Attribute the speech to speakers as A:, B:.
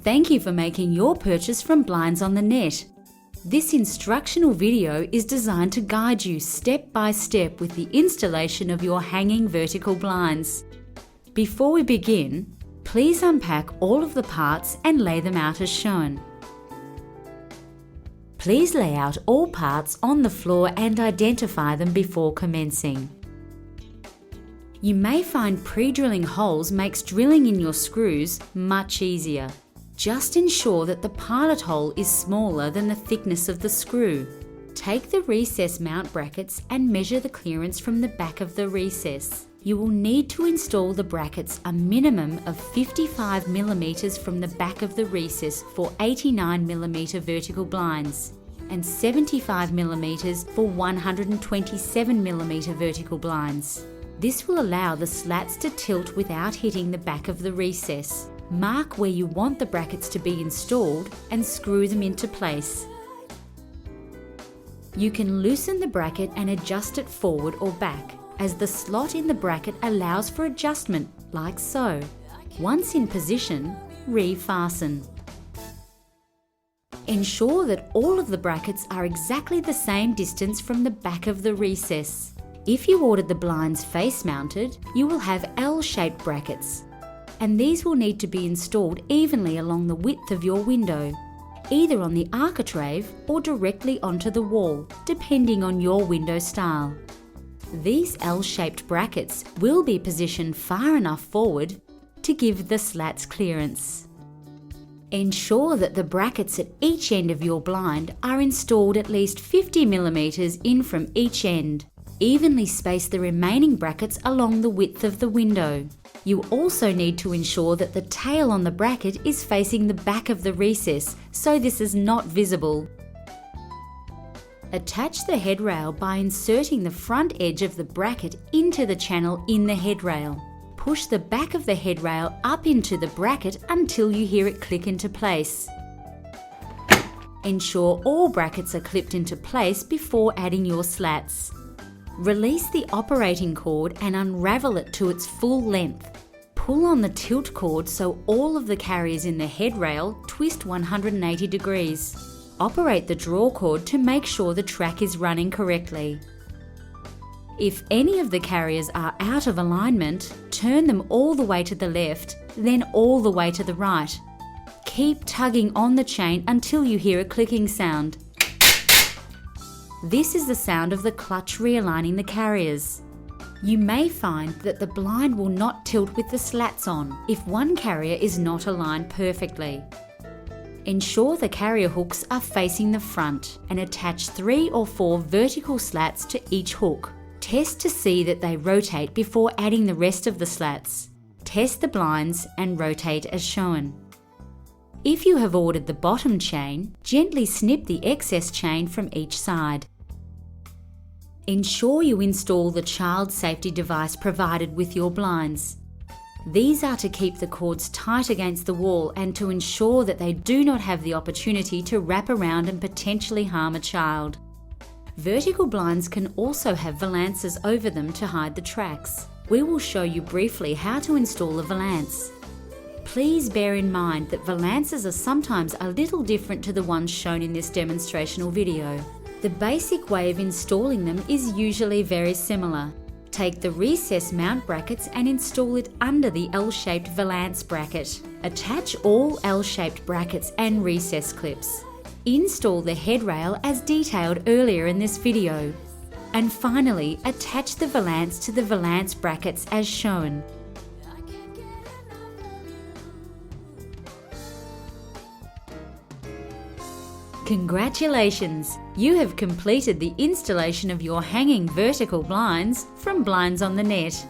A: Thank you for making your purchase from Blinds on the Net. This instructional video is designed to guide you step by step with the installation of your hanging vertical blinds. Before we begin, please unpack all of the parts and lay them out as shown. Please lay out all parts on the floor and identify them before commencing. You may find pre-drilling holes makes drilling in your screws much easier. Just ensure that the pilot hole is smaller than the thickness of the screw. Take the recess mount brackets and measure the clearance from the back of the recess. You will need to install the brackets a minimum of 55 mm from the back of the recess for 89 mm vertical blinds and 75 mm for 127 mm vertical blinds. This will allow the slats to tilt without hitting the back of the recess. Mark where you want the brackets to be installed and screw them into place. You can loosen the bracket and adjust it forward or back, as the slot in the bracket allows for adjustment, like so. Once in position, re-fasten. Ensure that all of the brackets are exactly the same distance from the back of the recess. If you ordered the blinds face mounted, you will have L-shaped brackets, and these will need to be installed evenly along the width of your window, either on the architrave or directly onto the wall, depending on your window style. These L-shaped brackets will be positioned far enough forward to give the slats clearance. Ensure that the brackets at each end of your blind are installed at least 50 mm in from each end. Evenly space the remaining brackets along the width of the window. You also need to ensure that the tail on the bracket is facing the back of the recess, so this is not visible. Attach the headrail by inserting the front edge of the bracket into the channel in the headrail. Push the back of the headrail up into the bracket until you hear it click into place. Ensure all brackets are clipped into place before adding your slats. Release the operating cord and unravel it to its full length. Pull on the tilt cord so all of the carriers in the headrail twist 180 degrees. Operate the draw cord to make sure the track is running correctly. If any of the carriers are out of alignment, turn them all the way to the left, then all the way to the right. Keep tugging on the chain until you hear a clicking sound. This is the sound of the clutch realigning the carriers. You may find that the blind will not tilt with the slats on if one carrier is not aligned perfectly. Ensure the carrier hooks are facing the front and attach 3 or 4 vertical slats to each hook. Test to see that they rotate before adding the rest of the slats. Test the blinds and rotate as shown. If you have ordered the bottom chain, gently snip the excess chain from each side. Ensure you install the child safety device provided with your blinds. These are to keep the cords tight against the wall and to ensure that they do not have the opportunity to wrap around and potentially harm a child. Vertical blinds can also have valances over them to hide the tracks. We will show you briefly how to install a valance. Please bear in mind that valances are sometimes a little different to the ones shown in this demonstrational video. The basic way of installing them is usually very similar. Take the recess mount brackets and install it under the L-shaped valance bracket. Attach all L-shaped brackets and recess clips. Install the headrail as detailed earlier in this video. And finally, attach the valance to the valance brackets as shown. Congratulations! You have completed the installation of your hanging vertical blinds from Blinds on the Net.